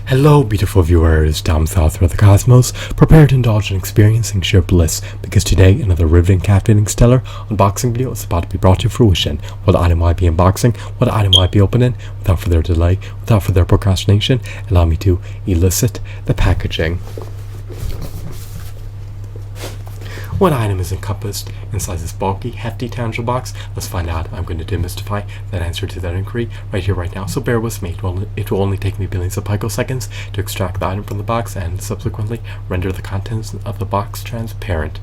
Hello, beautiful viewers down south throughout the cosmos. Prepare to indulge in experiencing sheer bliss, because today another riveting, captivating, stellar unboxing video is about to be brought to fruition. What item will I be unboxing? What item will I be opening? Without further delay, without further procrastination, allow me to elicit the packaging. What item is encompassed inside this bulky, hefty, tangible box? Let's find out. I'm going to demystify that answer to that inquiry right here, right now. So bear with me. It will only take me billions of picoseconds to extract the item from the box and subsequently render the contents of the box transparent.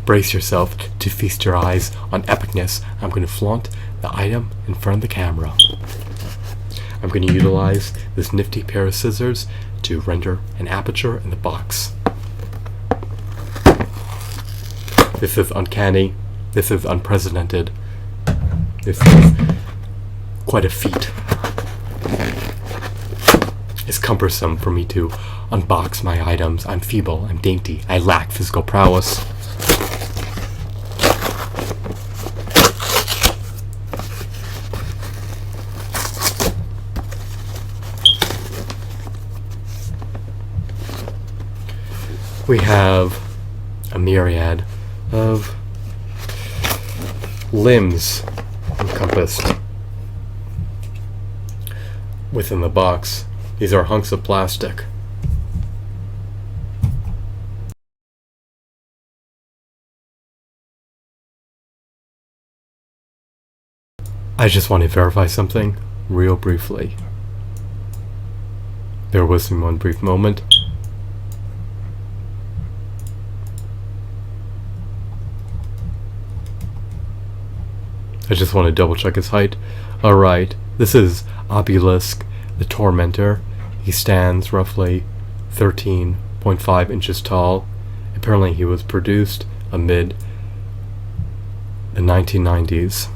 Brace yourself to feast your eyes on epicness. I'm going to flaunt the item in front of the camera. I'm going to utilize this nifty pair of scissors to render an aperture in the box. This is uncanny. This is unprecedented. This is quite a feat. It's cumbersome for me to unbox my items. I'm feeble, I'm dainty, I lack physical prowess. We have a myriad of limbs encompassed within the box. These are hunks of plastic. I just want to verify something real briefly. Bear with me one brief moment. I just want to double check his height. Alright, this is Obelisk The Tormentor. He stands roughly 13.5 inches tall. Apparently he was produced amid the 1990s.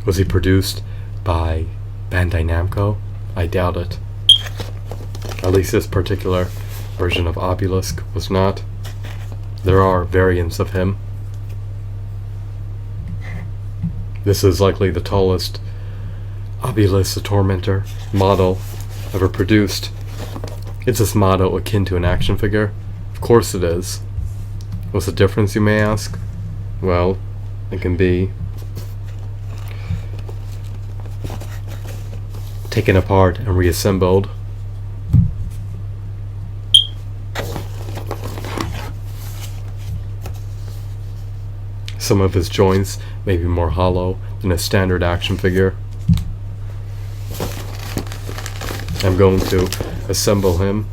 Was he produced by Bandai Namco? I doubt it. At least this particular version of Obelisk was not. There are variants of him. This is likely the tallest Obelisk the Tormentor model ever produced. Is this model akin to an action figure? Of course it is. What's the difference, you may ask? Well, it can be taken apart and reassembled. Some of his joints may be more hollow than a standard action figure. I'm going to assemble him.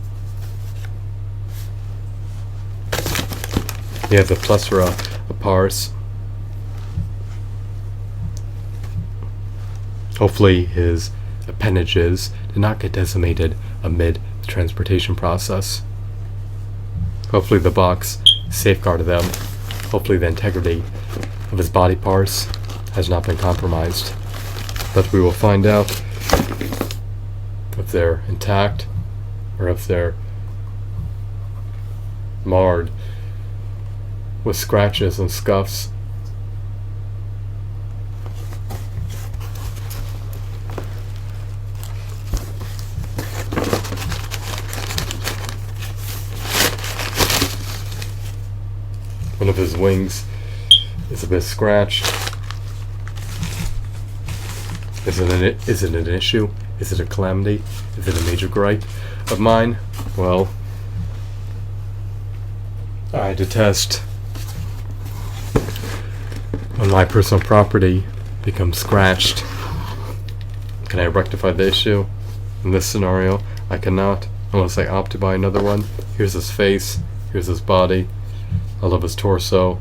He has a plethora of parts. Hopefully his appendages did not get decimated amid the transportation process. Hopefully the box safeguarded them. Hopefully the integrity of his body parts has not been compromised. But we will find out if they're intact or if they're marred with scratches and scuffs. One of his wings is a bit scratched. Is it an issue? Is it a calamity? Is it a major gripe of mine? Well, I detest when my personal property becomes scratched. Can I rectify the issue? In this scenario, I cannot, unless I opt to buy another one. Here's his face. Here's his body. I love his torso.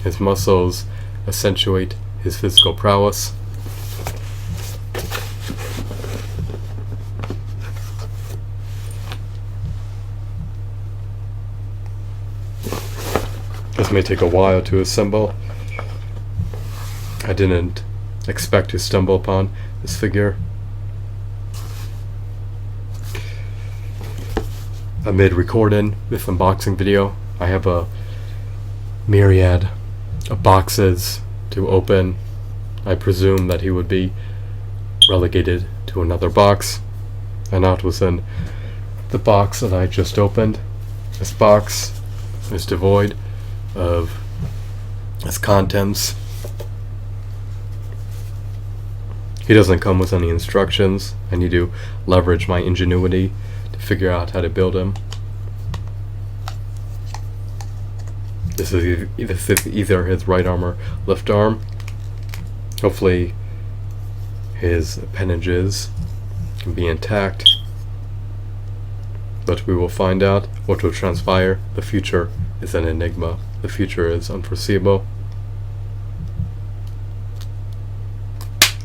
His muscles accentuate his physical prowess. This may take a while to assemble. I didn't expect to stumble upon this figure amid recording this unboxing video. I have a myriad of boxes to open. I presume that he would be relegated to another box, and not within the box that I just opened. This box is devoid of its contents. He doesn't come with any instructions. I need to leverage my ingenuity to figure out how to build him. This is either his right arm or left arm. Hopefully his appendages can be intact, but we will find out what will transpire. The future is an enigma. The future is unforeseeable.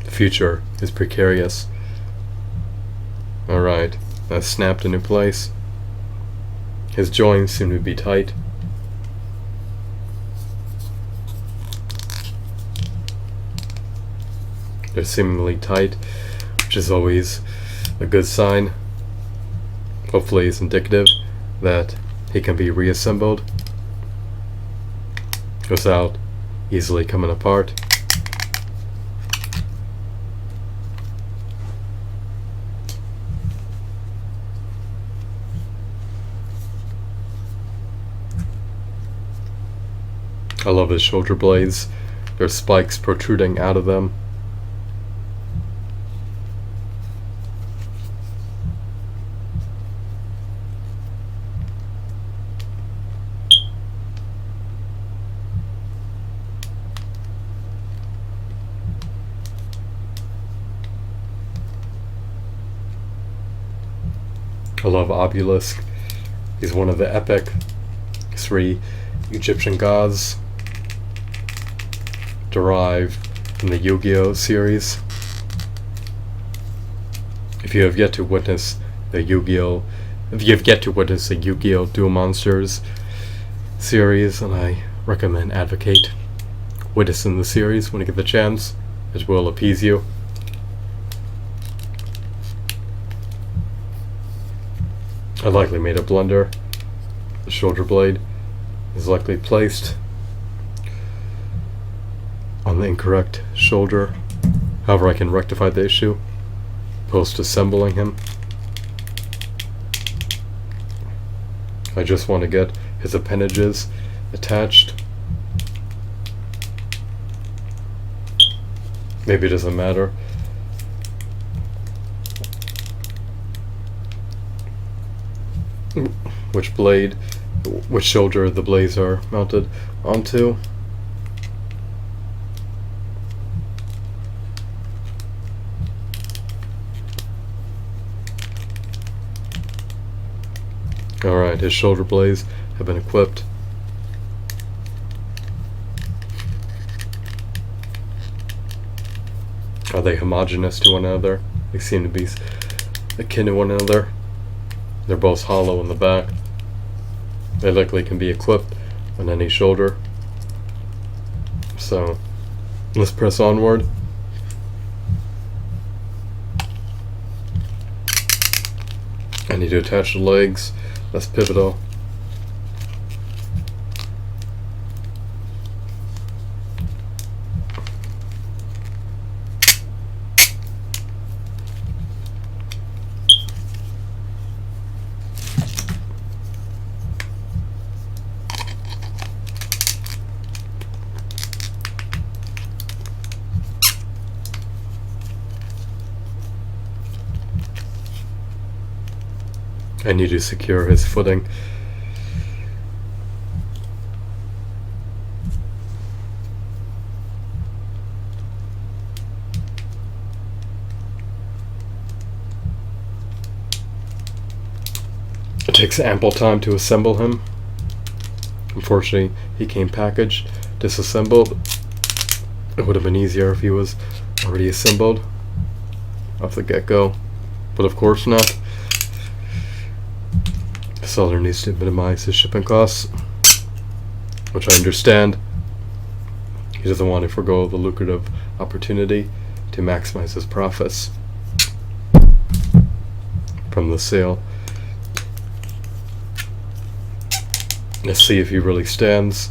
The future is precarious. Alright, that's snapped into place. His joints seem to be tight. They're seemingly tight, which is always a good sign. Hopefully it's indicative that he can be reassembled without easily coming apart. I love his shoulder blades. There's spikes protruding out of them. I love Obelisk. He's one of the epic 3 Egyptian gods derived from the Yu-Gi-Oh series. If you have yet to witness the Yu-Gi-Oh Duel Monsters series, and I recommend advocate witnessing the series when you get the chance. It will appease you. I likely made a blunder. The shoulder blade is likely placed on the incorrect shoulder. However, I can rectify the issue post-assembling him. I just want to get his appendages attached. Maybe it doesn't matter. Which shoulder the blades are mounted onto. Alright, his shoulder blades have been equipped. Are they homogeneous to one another? They seem to be akin to one another. They're both hollow in the back. They likely can be equipped on any shoulder. So, let's press onward. I need to attach the legs. That's pivotal. I need to secure his footing. It takes ample time to assemble him. Unfortunately, he came packaged, disassembled. It would have been easier if he was already assembled off the get-go, but of course not. The seller needs to minimize his shipping costs, which I understand. He doesn't want to forgo the lucrative opportunity to maximize his profits from the sale. Let's see if he really stands.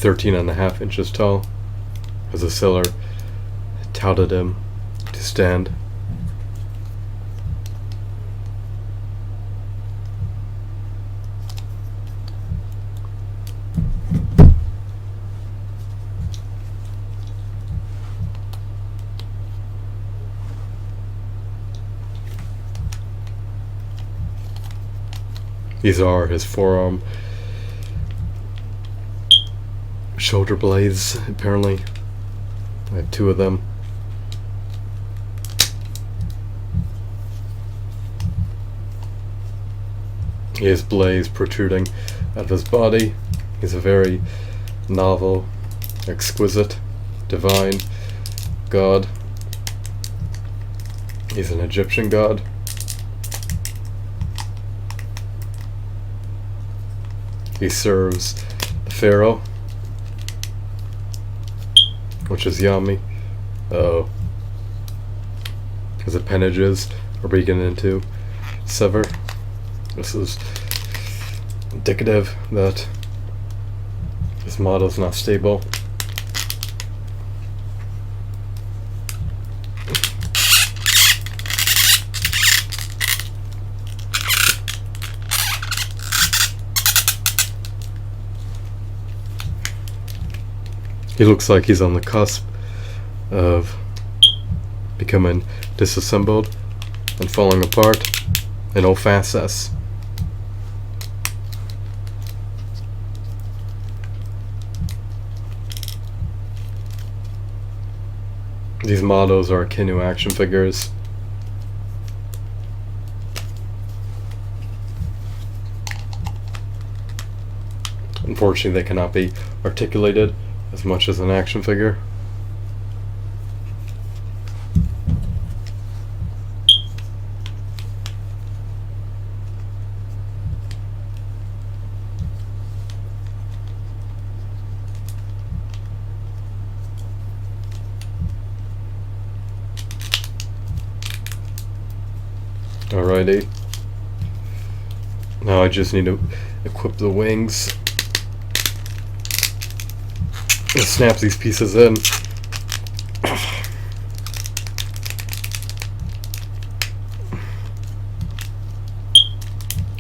13.5 inches tall, as a sailor touted him to stand. These are his forearm shoulder blades, apparently. I have 2 of them. He has blades protruding out of his body. He's a very novel, exquisite, divine god. He's an Egyptian god. He serves the pharaoh, which is yummy. His appendages are beginning to sever. This is indicative that this model is not stable. He looks like he's on the cusp of becoming disassembled and falling apart in all facets. These models are akin to action figures. Unfortunately, they cannot be articulated as much as an action figure. Alrighty. Now I just need to equip the wings. I'll snap these pieces in.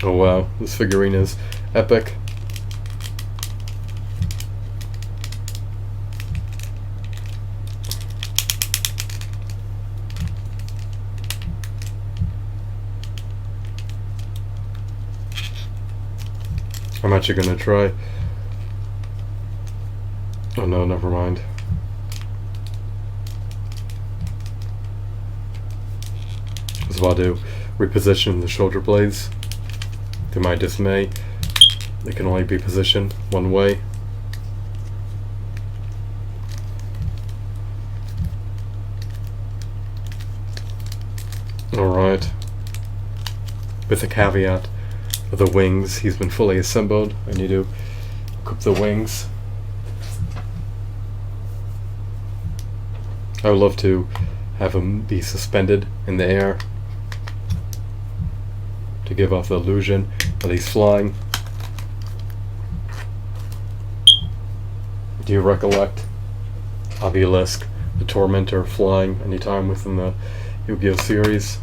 Oh wow, this figurine is epic. I'm actually gonna try. Oh no, never mind. I was about to reposition the shoulder blades. To my dismay, they can only be positioned one way. Alright. With the caveat of the wings, he's been fully assembled. I need to equip the wings. I would love to have him be suspended in the air to give off the illusion that he's flying. Do you recollect Obelisk the Tormentor flying anytime within the Yu-Gi-Oh series?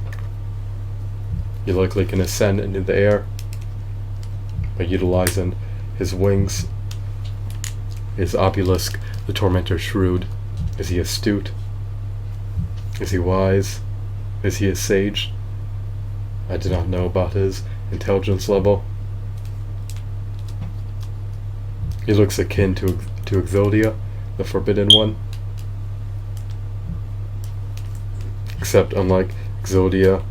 You likely can ascend into the air by utilizing his wings. Is Obelisk the Tormentor shrewd? Is he astute? Is he wise? Is he a sage? I do not know about his intelligence level. He looks akin to Exodia, the Forbidden One. Except unlike Exodia,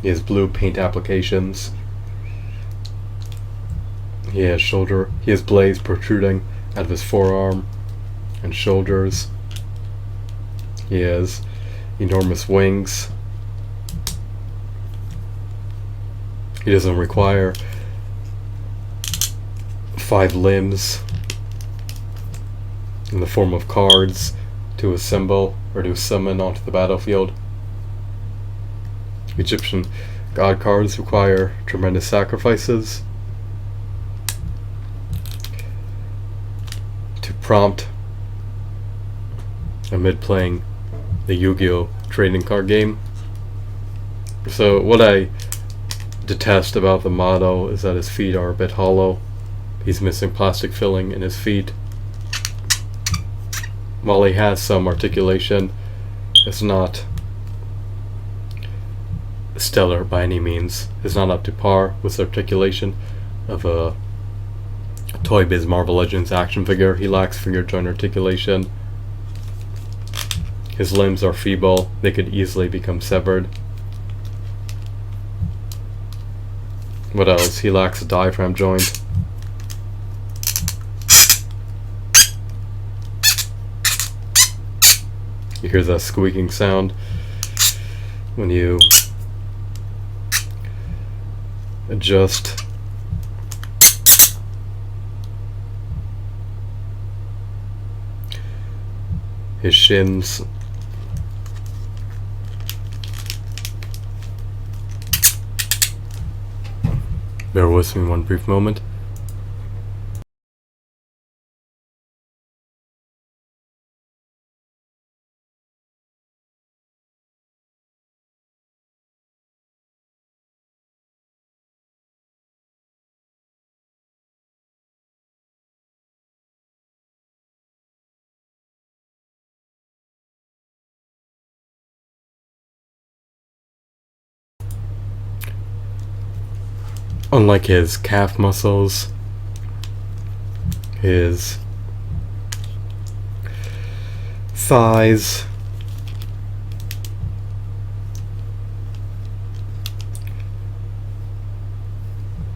he has blue paint applications. He has blades protruding out of his forearm and shoulders. He has enormous wings. He doesn't require 5 limbs in the form of cards to assemble or to summon onto the battlefield. Egyptian god cards require tremendous sacrifices. prompt amid playing the Yu-Gi-Oh! Trading card game. So what I detest about the model is that his feet are a bit hollow. He's missing plastic filling in his feet. While he has some articulation, it's not stellar by any means. It's not up to par with the articulation of a Toy Biz Marvel Legends action figure. He lacks finger joint articulation. His limbs are feeble. They could easily become severed. What else? He lacks a diaphragm joint. You hear that squeaking sound when you adjust his shins. Bear with me one brief moment. Unlike his calf muscles, his thighs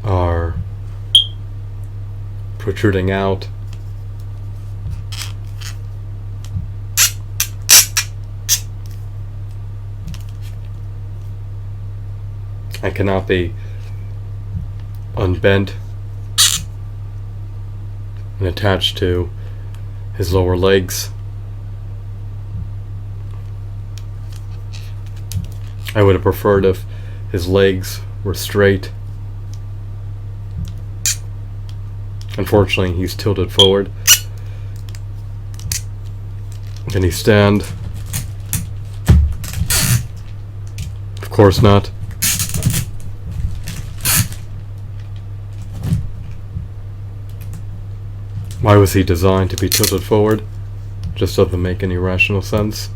are protruding out. I cannot be unbent and attached to his lower legs. I would have preferred if his legs were straight. Unfortunately, he's tilted forward. Can he stand? Of course not. Why was he designed to be tilted forward? Just doesn't make any rational sense.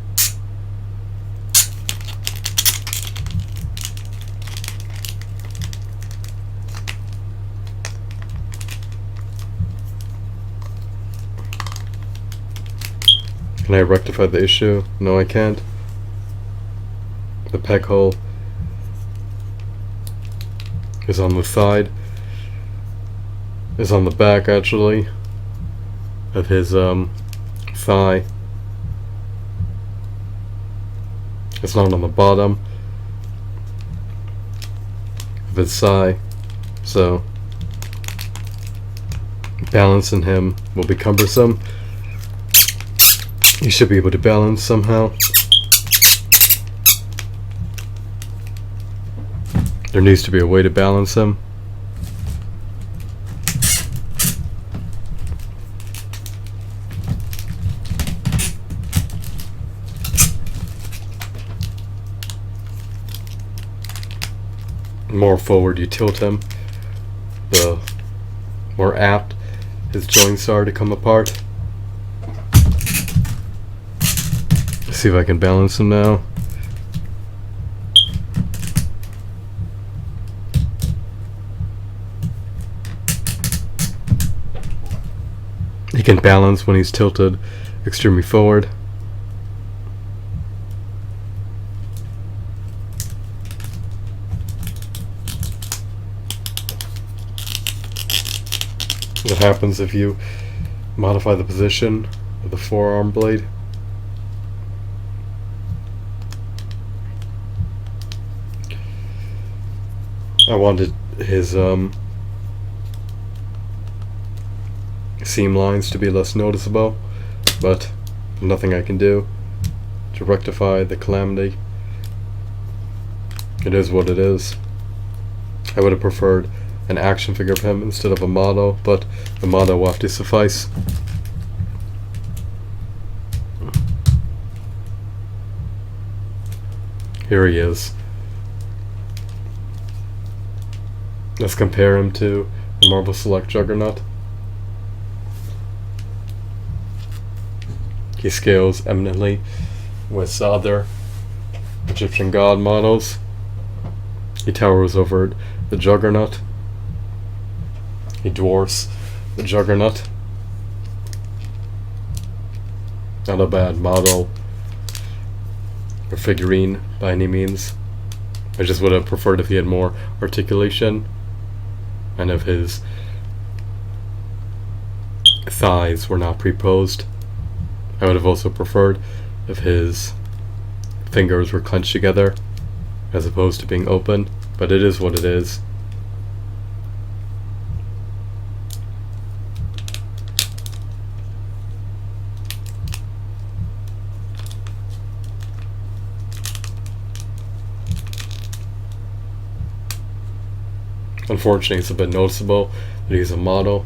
Can I rectify the issue? No, I can't. The peg hole is on the side, is on the back actually, of his thigh. It's not on the bottom of his thigh, so balancing him will be cumbersome. You should be able to balance somehow. There needs to be a way to balance him. The more forward you tilt him, the more apt his joints are to come apart. Let's see if I can balance him now. He can balance when he's tilted extremely forward. What happens if you modify the position of the forearm blade? I wanted his seam lines to be less noticeable, but nothing I can do to rectify the calamity. It is what it is. I would have preferred an action figure of him instead of a model, but the model will have to suffice. Here he is. Let's compare him to the Marble Select Juggernaut. He scales eminently with other Egyptian god models. He towers over the Juggernaut. He dwarfs the Juggernaut. Not a bad model or figurine by any means. I just would have preferred if he had more articulation and if his thighs were not pre-posed. I would have also preferred if his fingers were clenched together as opposed to being open, but it is what it is. Unfortunately, it's a bit noticeable that he's a model,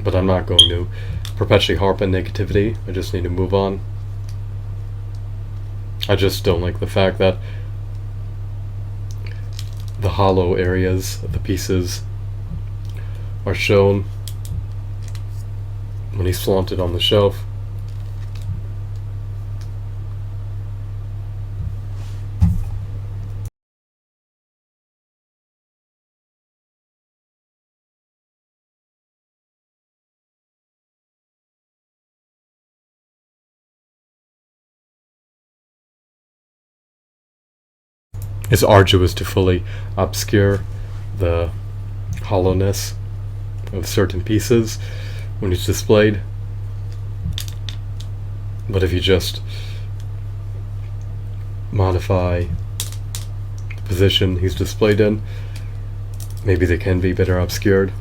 but I'm not going to perpetually harp on negativity. I just need to move on. I just don't like the fact that the hollow areas of the pieces are shown when he's flaunted on the shelf. It's arduous to fully obscure the hollowness of certain pieces when it's displayed, but if you just modify the position he's displayed in, maybe they can be better obscured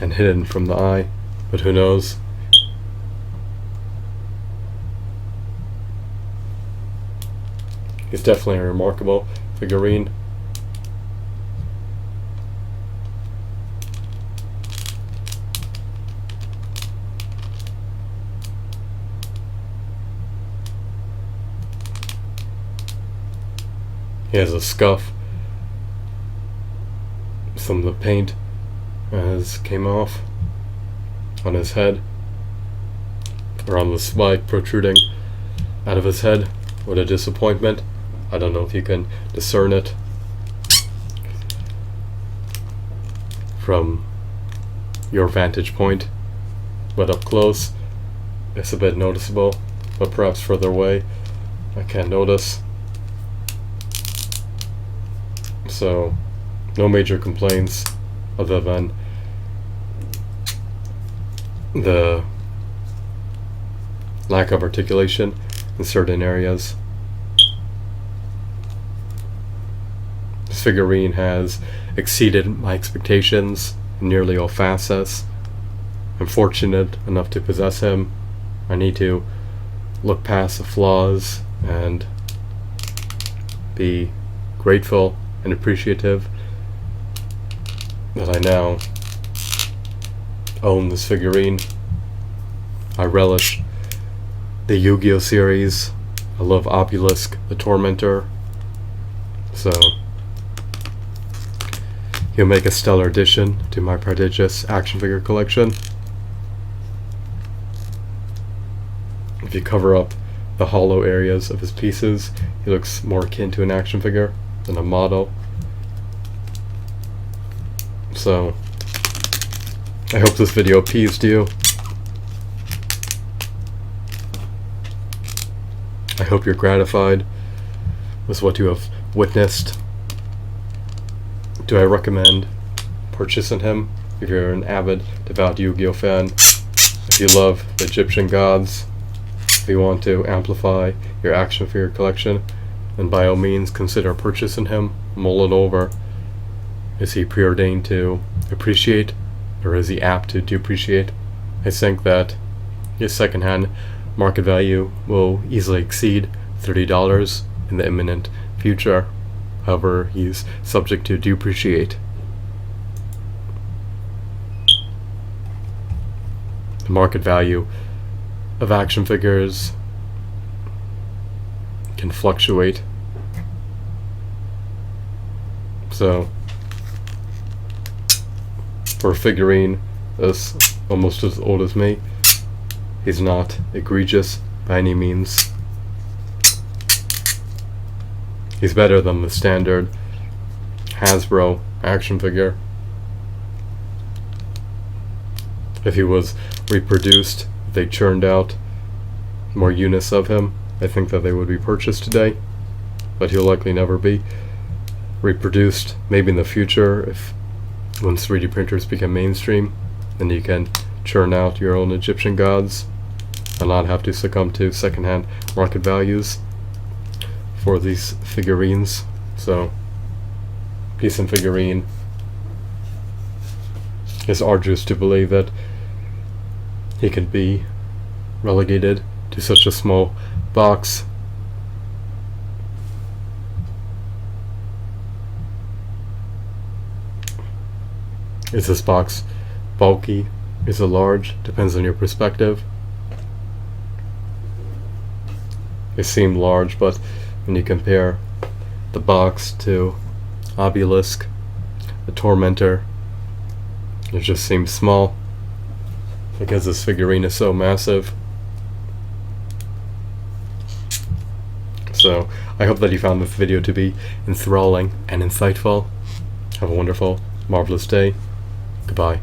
and hidden from the eye, but who knows. He's definitely a remarkable figurine. He has a scuff. Some of the paint has came off on his head, or on the spike protruding out of his head. What a disappointment. I don't know if you can discern it from your vantage point, but up close it's a bit noticeable, but perhaps further away I can't notice. So no major complaints other than the lack of articulation in certain areas. This figurine has exceeded my expectations in nearly all facets. I'm fortunate enough to possess him. I need to look past the flaws and be grateful and appreciative that I now own this figurine. I relish the Yu-Gi-Oh series. I love Obelisk The Tormentor. So he'll make a stellar addition to my prodigious action figure collection. If you cover up the hollow areas of his pieces, he looks more akin to an action figure than a model. So I hope this video appeased you. I hope you're gratified with what you have witnessed. Do I recommend purchasing him if you're an avid, devout Yu-Gi-Oh fan? If you love the Egyptian gods, if you want to amplify your action figure collection, then by all means consider purchasing him. Mull it over. Is he preordained to appreciate, or is he apt to depreciate? I think that his secondhand market value will easily exceed $30 in the imminent future. However, he's subject to depreciate. the market value of action figures can fluctuate. So for a figurine that's almost as old as me, he's not egregious by any means. He's better than the standard Hasbro action figure. If he was reproduced, if they churned out more units of him, I think that they would be purchased today, but he'll likely never be reproduced. Maybe in the future, if once 3D printers become mainstream, then you can churn out your own Egyptian gods and not have to succumb to secondhand market values for these figurines. So, decent figurine. It's arduous to believe that he could be relegated to such a small box. Is this box bulky? Is it large? Depends on your perspective. It seemed large, but when you compare the box to Obelisk The Tormentor, it just seems small because this figurine is so massive. So I hope that you found this video to be enthralling and insightful. Have a wonderful, marvelous day. Goodbye.